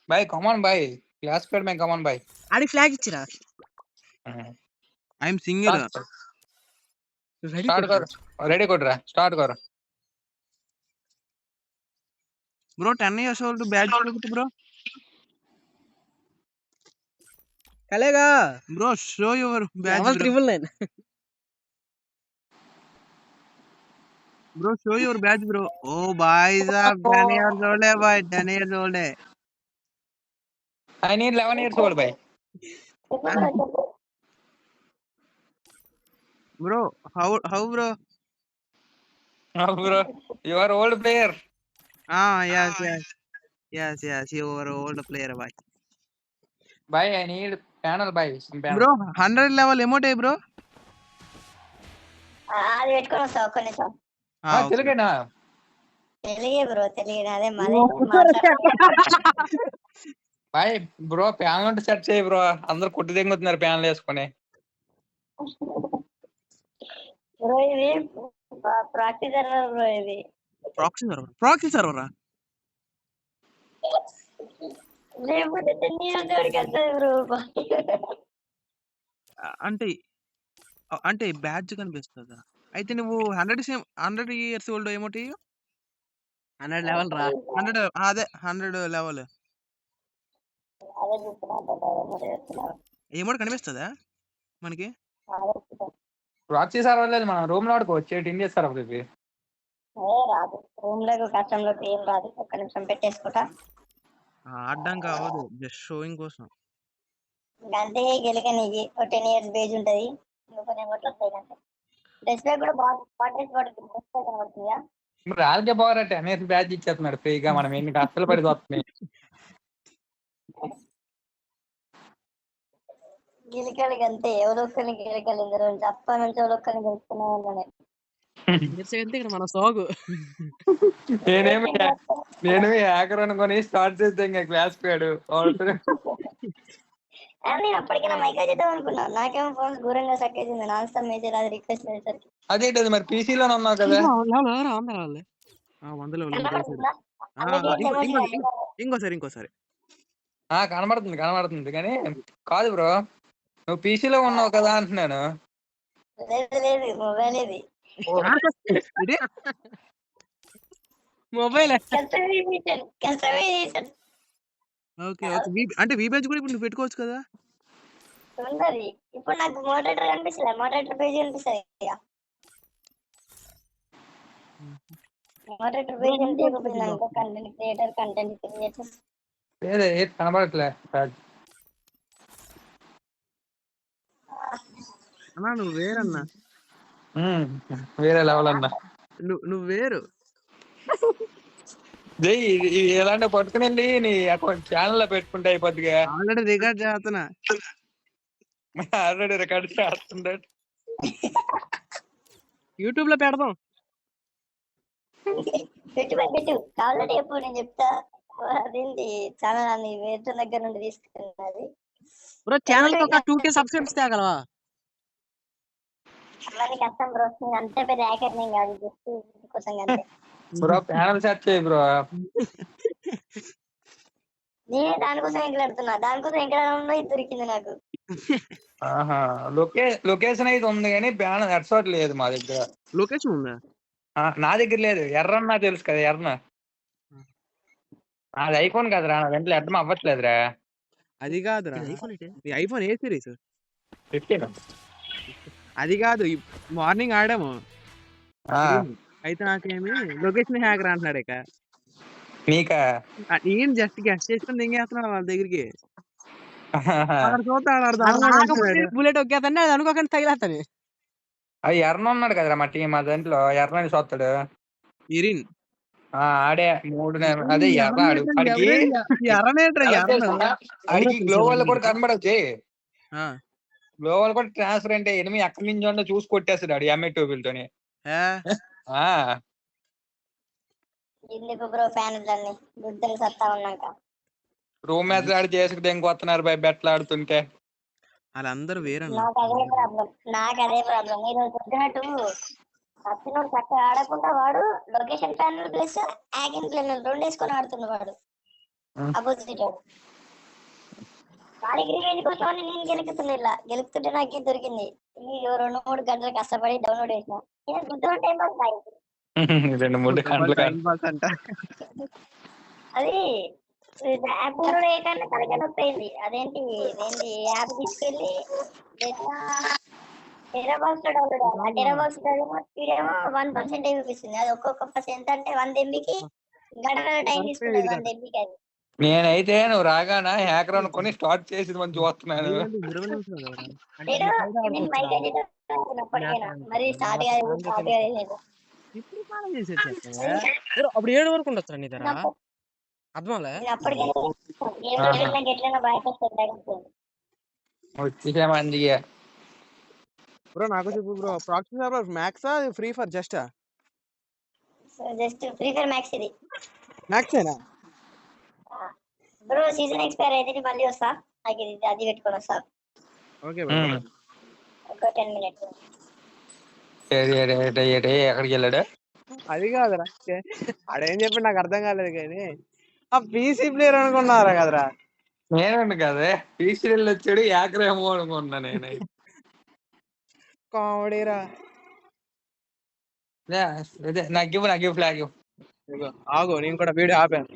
भाई कॉमन भाई class paid में कॉमन भाई ఆడి ఫ్లాగ్ ఇచ్చిరా ఐఎమ్ సింగిల్ రెడీ स्टार्ट कर रेडी कर रहा स्टार्ट कर bro 10 years old batch bro కలేగా bro show your batch level 999 bro show your batch bro oh boys of 10 years old boy 10 years old I need 11 years old भाई bro how bro bro you are old player yes you are old player boy भाई I need panel भाई some panel bro 100 level emote bro అది పెట్టుకొని వస్తా ఒక్క నిమిషం हां चल गए ना తెలియే బ్రో తెలియదు అదే మళ్ళీ भाई బ్రో ప్యానల్ ఉంటే సెట్ చేయి బ్రో అందరూ కొట్టు దింగుతున్నారు ప్యానల్ వేసుకొని బ్రో ఇది ప్రాక్టీస్ సర్వర్ బ్రో ఇది ప్రాక్సీ సర్వరా లేకపోతే 10 years వరకు వస్తుంది బ్రో అంటే బ్యాడ్జ్ కనిపిస్తుందా అయితే నువ్వు 100 years old ఏమోటి 100 లెవెల్ రా 100 అదే 100 లెవెల్ అదే చూస్తున్నా ఏమోటి కనిపిస్తుందా మనకి ప్రాక్సీ సర్వర్ లేదు మనం రూమ్ లో ఆడుకోవచ్చు ఇండియా సర్వర్ ఇది రాదు రూమ్ లో కష్టంలోకి ఏం రాదు ఒక్క నిమిషం పెట్టేసుకుంటా ఆడడానికి అవ్వదు జస్ట్ షోయింగ్ కోసం అంతే గెలకనికి ఒక 10 years బేజ్ ఉంటది కొన్ని కొట్లు వస్తాయి అంటే డిస్ప్లే కూడా బాగా కనబడుతుందా మరి వాళ్ళకే పోరాట అనేసి బ్యాచ్ ఇచ్చేస్తున్నాడు ఫ్రీగా మనం ఎన్ని కష్టాలు పడి వస్తున్నాయి గిలికలకి అంతే ఎవరో ఒక్కరిని గిలికలు ఇందులో నుంచి అప్ప నుంచి ఎవరో ఒక్కరిని గెలుచుకునే ఉన్నాను ఇక్కడ మన సాగు నేను హ్యాకర్ అనుకొని స్టార్ట్ చేస్తే ఇంకా క్లాస్ పోయాడు నేను అప్పటికైనా మైకా చేద్దాం అనుకున్నా నాకేమో ఫోన్ ఘోరంగా సక్కేసింది నాన్ స్టాప్ మెసేజ్ అది రిక్వెస్ట్ చేసేసరికి అదేంటది మరి పీసీలోనే ఉన్నావు కదా ఇంకోసారి కనబడుతుంది కానీ కాదు బ్రో నువ్వు పీసీలో ఉన్నావు కదా అంటున్నాను లేదు మొబైల్ ఇది మొబైల్ కస్టమైజేషన్ ఓకే అంటే వీ బ్యాచ్ కూడా ఇప్పుడు నువ్వు పెట్టుకోవచ్చు కదా ఉన్నది ఇప్పుడు నాకు మోడరేటర్ కనిపిస్తలే మోడరేటర్ పేజ్ కనిపిస్తుంది ఇక మోడరేటర్ పేజ్ కనిపించింది అనుకో కంటెంట్ క్రియేటర్ కంటెంట్ క్రియేటర్ కనబడట్లే అన్నా నువ్వు వేరన్నా వేరే లెవెల్ అన్నా నువ్వు వేరు ఎలాంటి పట్టుకుని వెళ్ళి నీ అకౌంట్ ఛానల్ లో పెట్టుకుంటే అయిపోద్దిగా ఆల్రెడీ రికార్డ్ చేస్తున్నా ఆల్రెడీ రికార్డ్ చేస్తుండే యూట్యూబ్ లో పెడదాం పెట్టు కావాలంటే ఎప్పుడు నేను చెప్తా అదేంటి ఛానల్ అని వేరే దగ్గర నుండి తీసుకున్నది బ్రో ఛానల్ కి ఒక 2k సబ్స్క్రైబర్స్ తేగలవా అలానే కష్టం బ్రో అంతే పెద్ద హ్యాకర్ నేను కాదు జస్ట్ కోసం అంతే బ్రో ప్యానల్ సెట్ చేయి బ్రో నేనే దానికోసం ఎక్కడుతున్నా దానికోసం ఎక్కడ ఉందో ఇది దొరికింది నాకు లొకేషన్ అయితే ఉంది కానీ ప్యానల్ హెడ్షాట్ లేదు మా దగ్గర లొకేషన్ ఉందా నా దగ్గర లేదు ఎర్రన్నా తెలుసు కదా ఎర్రన నాది ఐఫోన్ కదరా నా వెంటనే అర్థం అవ్వట్లేదురా అది కాదురా ఐఫోన్ ఏ సిరీస్ 15 అది కాదు మార్నింగ్ ఆడాము అయితే నాకేమి లొకేషన్ హ్యాకర్ అంటున్నాడు ఇక నీకా నేను జస్ట్ గెస్ట్ చేసుకుని దింగేస్తున్నాడు వాళ్ళ దగ్గరికి బుల్లెట్ ఒకేతండి అది అనుకోకుండా తగిలేస్తాను అది ఎర్ర ఉన్నాడు కదరా మా టీం మా దాంట్లో ఎర్రని చూస్తాడు ఇరిన్ ఆడే 3 అదే ఎర్ర ఆడికి గ్లోబల్ కూడా కనబడచ్చు గ్లోబల్ కూడా ట్రాన్స్ఫర్ అంటే ఎనిమి ఎక్కడి నుంచి ఉండో చూసి కొట్టేస్తాడు ఆడు ఎంఏ టోబిల్తోని ఎందుకు బ్రో ఫ్యాన్లన్నీ గుద్దలు సత్తా ఉన్నాక రూమ్ మ్యాచ్ ఆడి చేసుకుంటే ఇంకొస్తున్నారు బై బెట్లు ఆడుతుంటే వాళ్ళందరూ వేరే నాకు అదే ప్రాబ్లం మీరు పొద్దునట్టు వచ్చినోడు చక్కగా ఆడకుండా వాడు లొకేషన్ ప్లాన్ ప్లస్ యాగింగ్ ప్లాన్ 2 వేసుకొని ఆడుతున్న వాడు అపోజిట్ వాడికి రివెంజ్ కోసం అని నేను గెలుపుతుంటే నాకే దొరికింది. ఈ 2-3 గంటలు కష్టపడి డౌన్లోడ్ చేసిన. గుర్తు టైం పాస్ బాయ్. 2-3 గంటలు టైం పాస్ అంట. అది యాప్ డౌన్లోడ్ చేయకుండా తలకాయ నొప్పి అయింది. అదేంటి యాప్ తీసుకెళ్ళి టెరాబాక్స్ లో డౌన్లోడ్ అవ్వాలి. ఆ టెరాబాక్స్ ఏమో 1% చూపిస్తుంది. అది ఒక్కొక్క ఎంత అంటే 100 MBకి గంటల టైం తీసుకుంటుంది. 100 MBకి అది. నేనైతే నువ్వు రాగానా హ్యాకర్ అనుకుని స్టార్ట్ చేసి మనం చూస్తున్నాను. నేను మైక్ అయితే మరి స్టార్ట్ కాలేదు. ఇప్పుడు కాలం చేసేది అప్పుడు 7 వరకు ఉండొచ్చు నీ దగ్గర అర్థంలే. అప్పటికే ఎట్లైనా వచ్చేసా మంచిగా. బ్రో నాకు చెప్పు బ్రో, ప్రాక్సీ సర్వర్ మ్యాక్సా free for just free fire max ఇది. మ్యాక్సేనా బ్రో? సీజన్ ఎక్స్పైర్ అయితే మళ్ళీ వస్తా. నాకు ఇది అది పెట్టుకొని వస్తా. Okay bro. ఒక 10 minutes. ఎక్కడికి వెళ్ళాడు? అది కాదురా, ఆడేం చెప్పి నాకు అర్థం కాలేదు కానీ ఆ పీసీ ప్లేయర్ అనుకున్నారా కదరా? నేనండి కదా పీసీఎల్ వచ్చాడు హ్యాకర్ ఏమో అనుకున్నా నేను. కామెడీరా. నాకు ఫ్లాగ్ ఆగు, నేను కూడా వీడియో ఆపాను.